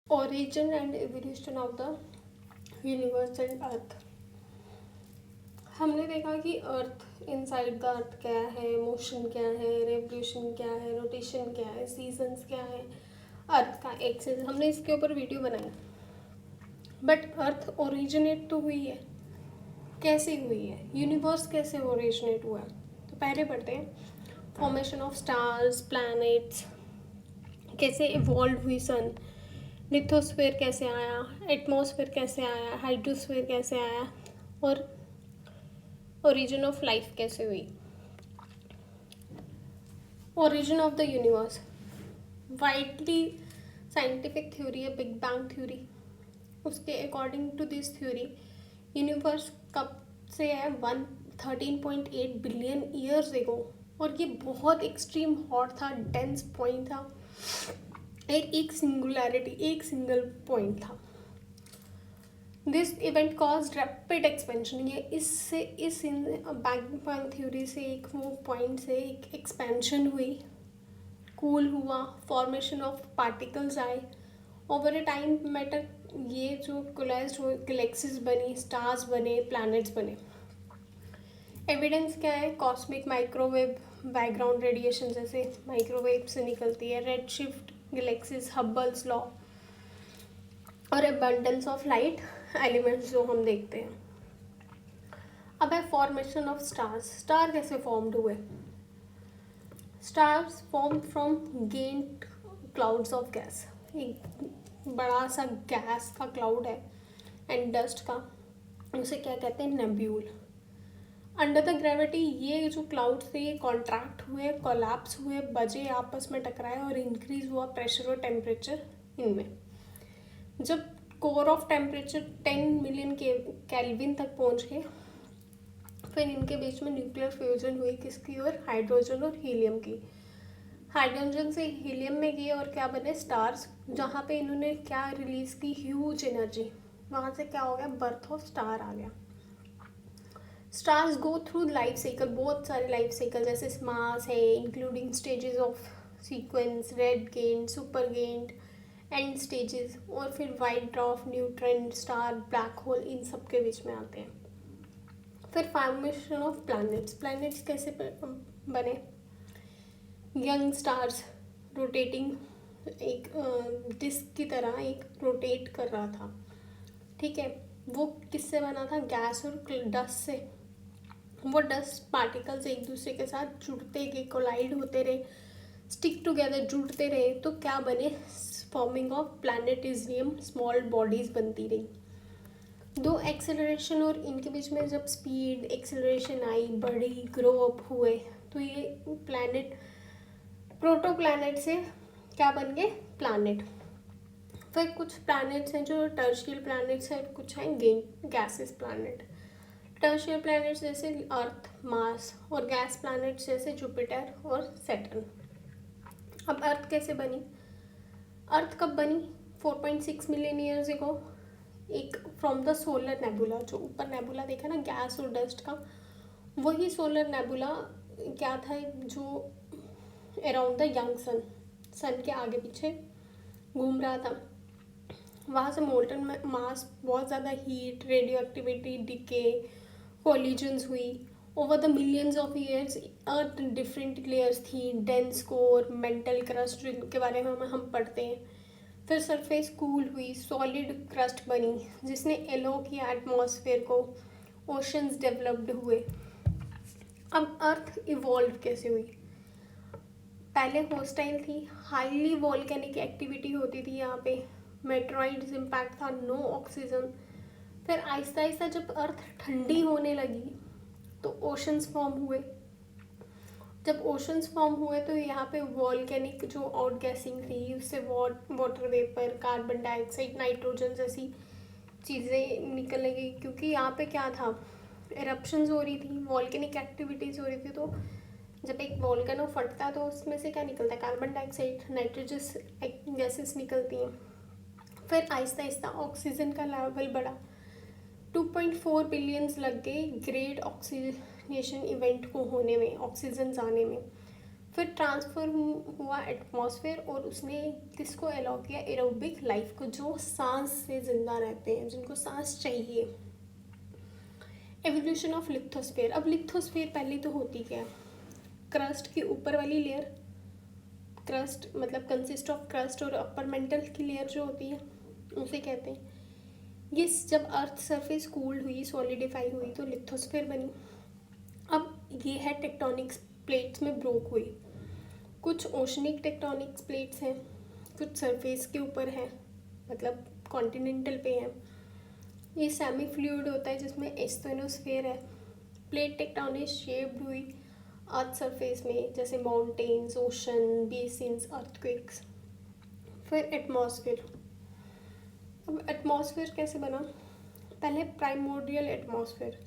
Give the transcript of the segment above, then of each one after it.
Origin and evolution of the universe and अर्थ. हमने देखा कि अर्थ इनसाइड द अर्थ क्या है, मोशन क्या है, रेवोल्यूशन क्या है, रोटेशन क्या है, सीजन्स क्या है, अर्थ का एक्सिस. हमने इसके ऊपर वीडियो बनाई. बट अर्थ ओरिजिनेट तो हुई है, कैसे हुई है, यूनिवर्स कैसे ओरिजिनेट हुआ है. तो पहले पढ़ते हैं फॉर्मेशन ऑफ स्टार्स, प्लैनेट्स, कैसे इवॉल्व हुई सन, लिथोस्फीयर कैसे आया, एटमॉस्फेयर कैसे आया, हाइड्रोस्फीयर कैसे आया, और ओरिजिन ऑफ लाइफ कैसे हुई. Origin of the universe widely scientific theory है बिग बैंग थ्योरी. उसके according to this theory universe कब से है 113.8 बिलियन ईयर्स एगो. और ये बहुत एक्सट्रीम हॉट था, डेंस पॉइंट था, एक सिंगुलैरिटी, एक सिंगल पॉइंट था. This event cause rapid expansion. ये इससे इस बिग बैंग थ्योरी से एक वो पॉइंट से एक एक्सपेंशन हुई, कूल हुआ, फॉर्मेशन ऑफ पार्टिकल्स आए, ओवर ए टाइम मैटर ये जो कोलाइज्ड हुए, गैलेक्सीज बनी, स्टार्स बने, प्लैनेट्स बने. एविडेंस क्या है, कॉस्मिक माइक्रोवेव बैकग्राउंड रेडिएशन जैसे माइक्रोवेव से निकलती है, red shift galaxies, Hubble's law, और अबंडेंस ऑफ लाइट एलिमेंट्स जो हम देखते हैं. अब है फॉर्मेशन ऑफ स्टार्स. स्टार कैसे फॉर्म्ड हुए. Stars form from giant clouds of gas. एक बड़ा सा गैस का क्लाउड है एंड डस्ट का, उसे क्या कहते हैं, नेब्यूल. अंडर द ग्रेविटी ये जो क्लाउड्स थे ये कॉन्ट्रैक्ट हुए, कोलैप्स हुए, बजे, आपस में टकराए और इंक्रीज हुआ प्रेशर और टेम्परेचर इनमें. जब core of temperature 10 million kelvin तक पहुंच गए, फिर इनके बीच में न्यूक्लियर फ्यूजन हुई. किसकी और हाइड्रोजन और हीलियम की. हाइड्रोजन से हीलियम में गए और क्या बने, स्टार्स. जहाँ पे इन्होंने क्या रिलीज की, ह्यूज एनर्जी. वहाँ से क्या हो गया, बर्थ ऑफ स्टार आ गया. Stars go through life cycle, बहुत सारे लाइफ साइकिल जैसे मास है, including stages of sequence, red giant, super giant, end stages, और फिर white dwarf, neutron star, black hole, इन सब के बीच में आते हैं. फिर फॉर्मेशन ऑफ प्लैनेट्स. प्लैनेट्स कैसे बने, यंग स्टार्स रोटेटिंग, एक डिस्क की तरह एक रोटेट कर रहा था. ठीक है, वो किससे बना था, गैस और डस्ट से. वो डस्ट पार्टिकल्स एक दूसरे के साथ जुड़ते गए, कोलाइड होते रहे, स्टिक टुगेदर, जुड़ते रहे, तो क्या बने, फॉर्मिंग ऑफ प्लैनेटिज्म, स्मॉल बॉडीज बनती रही. दो एक्सेलरेशन और इनके बीच में जब स्पीड एक्सेलरेशन आई, बढ़ी, ग्रो अप हुए, तो ये प्लैनेट प्रोटो प्लैनेट से क्या बन गए, प्लैनेट. फिर कुछ प्लैनेट्स हैं जो टर्शियल प्लैनेट्स हैं, कुछ हैं गैसेस प्लैनेट. टर्शियल प्लैनेट्स जैसे अर्थ, मार्स, और गैस प्लैनेट्स जैसे जुपिटर और सैटर्न. अब अर्थ कैसे बनी. अर्थ कब बनी, 4.6 मिलियन ईयर्स एगो. एक फ्रॉम द सोलर नेबुला, जो ऊपर नेबुला देखा ना गैस और डस्ट का, वही सोलर नेबुला क्या था, जो अराउंड द यंग सन, सन के आगे पीछे घूम रहा था. वहाँ से मोल्टन मास, बहुत ज़्यादा heat, radio activity, decay, collisions हुई. Over the millions of years earth different layers थी, डेंस कोर, मेंटल क्रस्ट, जिनके बारे में हम पढ़ते हैं. फिर सरफेस कूल हुई, सॉलिड क्रस्ट बनी जिसने एलो किया एटमॉस्फेयर को, ओशंस डेवलप्ड हुए. अब अर्थ इवॉल्व कैसे हुई. पहले हॉस्टाइल थी, हाईली वॉल्केनिक एक्टिविटी होती थी यहाँ पे, मेट्रॉइड्स इम्पैक्ट था, नो ऑक्सीजन. फिर आहिस्ता आहिस्ता जब अर्थ ठंडी होने लगी तो ओशंस फॉर्म हुए. जब ओशंस फॉर्म हुए तो यहाँ पे वॉल्केनिक जो आउटगैसिंग थी, उससे water vapour, carbon dioxide, nitrogen जैसी चीज़ें निकलने गई. क्योंकि यहाँ पे क्या था, एरप्शंस हो रही थी, वॉल्केनिक एक्टिविटीज़ हो रही थी. तो जब एक वॉल्केनो फटता है तो उसमें से क्या निकलता है, कार्बन डाइऑक्साइड, नाइट्रोजस गैसेस निकलती हैं. फिर आहिस्ता आहिस्ता ऑक्सीजन का लेवल बढ़ा, 2.4 बिलियंस लग गए ग्रेट ऑक्सीजनेशन इवेंट को होने में, ऑक्सीजन आने में. फिर ट्रांसफर हुआ एटमॉस्फेयर और उसने किसको अलाउ किया, एरोबिक लाइफ को, जो सांस से जिंदा रहते हैं, जिनको सांस चाहिए। Evolution of lithosphere. अब लिथोस्फेयर पहले तो होती क्या है, क्रस्ट की ऊपर वाली लेयर, क्रस्ट मतलब कंसिस्ट ऑफ क्रस्ट और अपर मेंटल की लेयर जो होती है उसे कहते हैं। ये जब अर्थ सरफेस कूल्ड हुई, सॉलिडिफाई हुई, तो लिथोस्फेयर बनी। अब ये है टेक्टोनिक्स प्लेट्स में ब्रोक हुई, कुछ ओशनिक टेक्टोनिक्स प्लेट्स हैं, कुछ सरफेस के ऊपर है, मतलब कॉन्टिनेंटल पे है। ये सेमी फ्लूइड होता है जिसमें एस्टेनोस्फेयर है। प्लेट टेक्टोनिक शेप्ड हुई अर्थ सरफेस में, जैसे माउंटेन्स, ओशन, बेसिन्स, अर्थक्वेक्स। फिर एटमॉस्फेयर। अब एटमॉस्फेयर कैसे बना, पहले प्राइमोर्डियल एटमॉस्फेयर।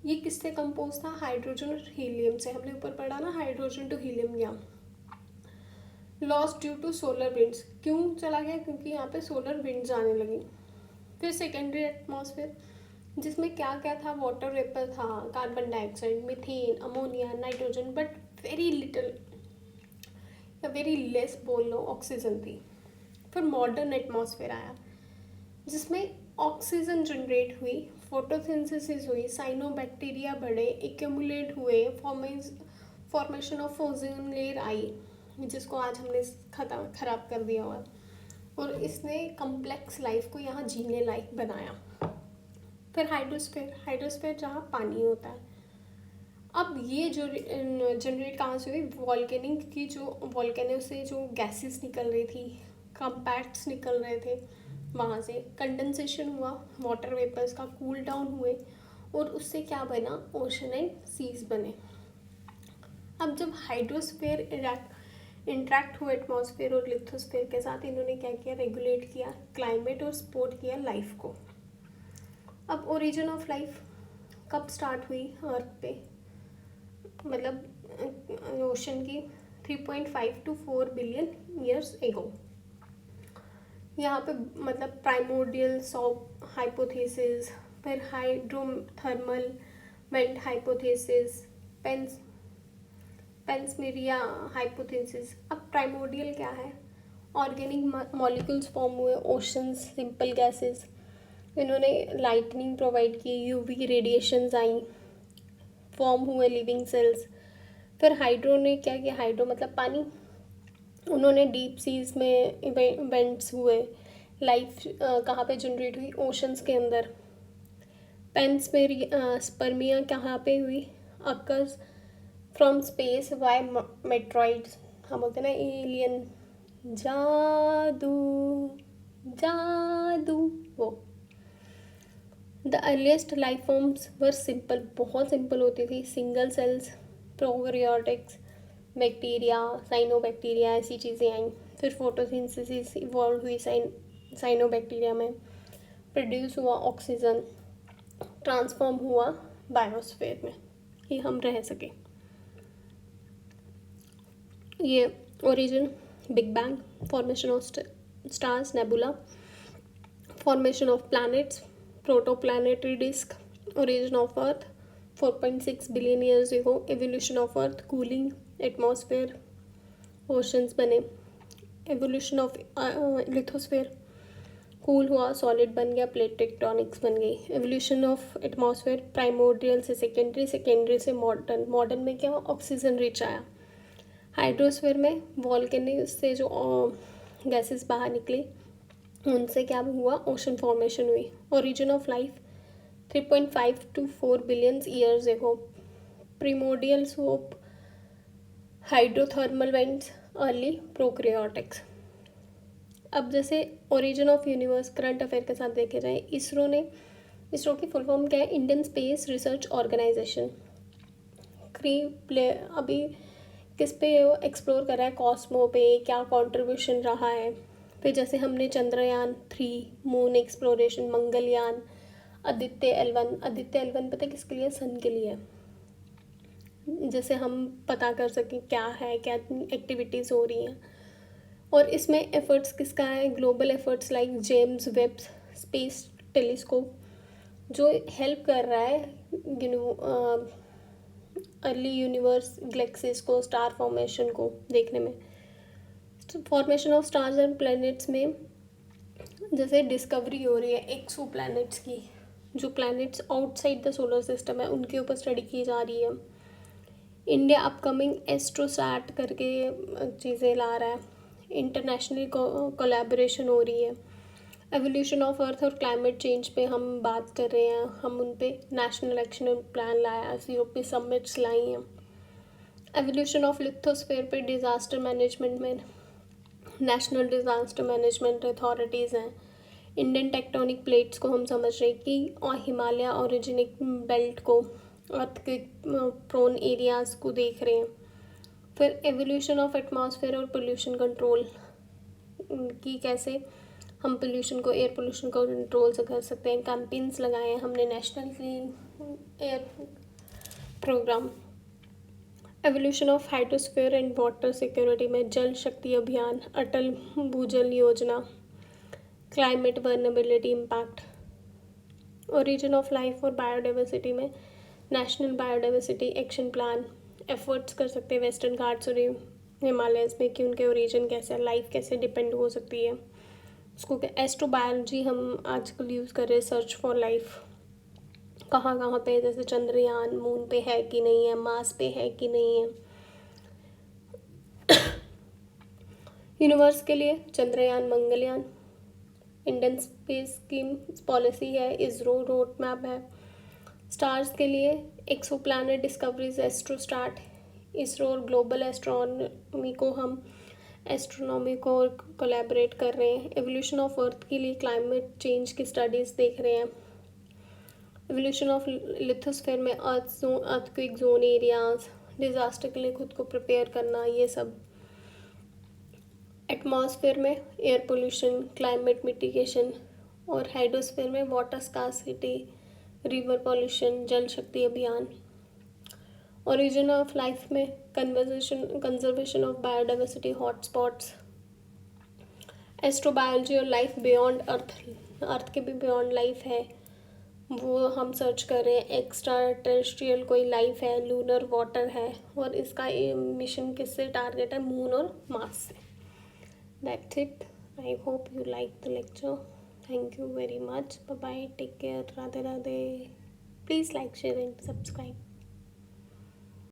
ये किससे कंपोज था, हाइड्रोजन और हीलियम से। हमने ऊपर पढ़ा ना, हाइड्रोजन टू हीलियम गया। Lost due to solar winds, क्यों चला गया, क्योंकि यहाँ पे सोलर विंड्स आने लगी। फिर सेकेंडरी एटमॉस्फेयर, जिसमें क्या क्या था, वाटर वेपर था, carbon dioxide, methane, ammonia, nitrogen, but very little या वेरी लेस बोल लो ऑक्सीजन थी। फिर मॉडर्न एटमॉस्फेयर आया जिसमें ऑक्सीजन जनरेट हुई, फोटोसिंथेसिस हुई, साइनोबैक्टीरिया बढ़े, एक्यूमुलेट हुए, formation of ozone layer I, जिसको आज हमने खराब कर दिया हुआ, और इसने कम्प्लेक्स लाइफ को यहाँ जीने लायक बनाया। फिर हाइड्रोस्फेयर, हाइड्रोस्फेयर जहाँ पानी होता है। अब ये जो जनरेट कहाँ से हुई, वॉल्केनिक की, जो वॉल्केनो से जो गैसेस निकल रही थी, कंपैक्ट्स निकल रहे थे, वहाँ से कंडेंसेशन हुआ, वाटर वेपर्स का कूल डाउन हुए, और उससे क्या बना, ओशन एंड सीज बने। अब जब हाइड्रोस्फेयर इंट्रैक्ट हुआ एटमॉस्फेयर और लिथोस्फेयर के साथ, इन्होंने क्या किया, रेगुलेट किया क्लाइमेट और सपोर्ट किया लाइफ को। अब ओरिजिन ऑफ लाइफ कब स्टार्ट हुई अर्थ पे, मतलब ओशन की 3.5 to 4 बिलियन ईयर्स एगो। यहाँ पे मतलब प्राइमोर्डियल सॉप हाइपोथेसिस, फिर हाइड्रोथर्मल वेंट हाइपोथेसिस, पेंसमेरिया हाइपोथेसिस। अब प्राइमोर्डियल क्या है, ऑर्गेनिक मॉलिक्यूल्स फॉर्म हुए, ओशंस, सिंपल गैसेस, इन्होंने लाइटनिंग प्रोवाइड की, यूवी रेडिएशंस आई, फॉर्म हुए लिविंग सेल्स। फिर हाइड्रो ने क्या किया, हाइड्रो मतलब पानी, उन्होंने डीप सीज में इवेंट्स हुए, लाइफ कहाँ पे जनरेट हुई, ओशंस के अंदर। स्पर्मिया कहाँ पे हुई, occurs from space via meteoroids, हम बोलते हैं ना एलियन, जादू जादू, वो। The earliest life forms were simple, बहुत सिंपल होती थी, single cells, prokaryotics, bacteria, cyanobacteria, ऐसी चीज़ें आई। फिर फोटोसिंथेसिस इवॉल्व हुई साइनोबैक्टीरिया में, प्रोड्यूस हुआ ऑक्सीजन, ट्रांसफॉर्म हुआ बायोस्फीयर में कि हम रह सके। ये origin, big bang, formation of stars, nebula, formation of planets, protoplanetary disk, origin of earth 4.6 billion years ago, evolution of earth, cooling, atmosphere, oceans बने, एवोल्यूशन ऑफ लिथोस्फेयर, कूल हुआ, solid बन गया, प्लेट टेक्टोनिक्स बन गई, evolution of atmosphere, primordial से secondary, secondary से modern, modern में क्या, ऑक्सीजन रिच आया। हाइड्रोस्फेयर में वॉल्केनिक से जो गैसेस बाहर निकली, उनसे क्या हुआ, ओशन फॉर्मेशन हुई। Origin of life 3.5 to 4 billion years ago, primordial soap, hydrothermal vents, early prokaryotics. अब जैसे origin of universe current affair के साथ देखे जाए, इसरो की फुल फॉर्म क्या है, इंडियन स्पेस रिसर्च ऑर्गेनाइजेशन। अभी किस पे एक्सप्लोर करा है, कॉस्मो पे, क्या कंट्रीब्यूशन रहा है। फिर जैसे हमने Chandrayaan 3, moon exploration, Mangalyaan, Aditya L1 पता है किसके लिए, सन के लिए, जैसे हम पता कर सकें क्या है, क्या एक्टिविटीज़ हो रही हैं। और इसमें एफर्ट्स किसका है, global efforts like James Webb space telescope, जो हेल्प कर रहा है अर्ली यूनिवर्स गैलेक्सीज को, स्टार फॉर्मेशन को देखने में। Formation of stars and planets में जैसे डिस्कवरी हो रही है एक्सो प्लैनेट्स की, जो planets outside the solar system है उनके ऊपर स्टडी की जा रही है। इंडिया अपकमिंग एस्ट्रोसैट करके चीज़ें ला रहा है, इंटरनेशनल कोलैबोरेशन हो रही है। एवोल्यूशन ऑफ अर्थ और क्लाइमेट चेंज पे हम बात कर रहे हैं, हम उन पे नेशनल एक्शन प्लान लाया, COP समिट्स लाई हैं। एवोल्यूशन ऑफ लिथोस्फेयर पे डिज़ास्टर मैनेजमेंट में नेशनल डिज़ास्टर मैनेजमेंट अथॉरिटीज़ हैं। इंडियन टेक्टोनिक प्लेट्स को हम समझ रहे हैं कि और हिमालय ओरिजिनिक बेल्ट को, अर्थक्वेक प्रोन एरियाज़ को देख रहे हैं। फिर एवोल्यूशन ऑफ एटमॉस्फेयर और पोल्यूशन कंट्रोल की, कैसे हम पोल्यूशन को, एयर पोल्यूशन को कंट्रोल से कर सकते हैं। कैंपेन्स लगाए हैं हमने, national clean air programme. Evolution of hydrosphere and water security में Jal Shakti Abhiyan, Atal Bhujal Yojana, climate vulnerability impact. Origin of life और बायोडाइवर्सिटी में national biodiversity action plan, efforts कर सकते हैं वेस्टर्न घाट्स और हिमालयस में कि उनके ओरिजिन कैसे है, लाइफ कैसे डिपेंड हो सकती है उसको। एस्ट्रोबायोलॉजी हम आजकल यूज़ कर रहे हैं, सर्च फॉर लाइफ कहाँ कहाँ पे, जैसे चंद्रयान मून पे है कि नहीं है, मार्स पे है कि नहीं है। यूनिवर्स के लिए Chandrayaan, Mangalyaan. Indian space scheme policy है, इसरो रोड मैप है। स्टार्स के लिए एक्सो प्लानट डिस्कवरीज, एस्ट्रोस्टार्ट, इसरो और ग्लोबल एस्ट्रोनॉमी को हम एस्ट्रोनॉमी को कोलैबोरेट कर रहे हैं। एवोल्यूशन ऑफ अर्थ के लिए क्लाइमेट चेंज की स्टडीज़ देख रहे हैं। एवोल्यूशन ऑफ लिथोस्फेयर में अर्थक्वेक जोन एरियाज, डिज़ास्टर के लिए खुद को प्रिपेयर करना, ये सब। एटमॉस्फेयर में एयर पोल्यूशन, क्लाइमेट मिटिगेशन, और हाइड्रोस्फेयर में वाटर स्कार्सिटी, रिवर पोल्यूशन, जल शक्ति अभियान। ओरिजिन ऑफ लाइफ में conservation of biodiversity hotspots. Astrobiology और लाइफ बियॉन्ड अर्थ, अर्थ के भी बियॉन्ड लाइफ है, वो हम सर्च कर रहे हैं। एक्स्ट्रा टेरेस्ट्रियल कोई लाइफ है, लूनर वाटर है, और इसका मिशन किससे टारगेट है, मून और मार्स से। That's it, I hope you like the lecture. Thank you very much, bye bye, take care, Radhe Radhe. Please like, share and subscribe.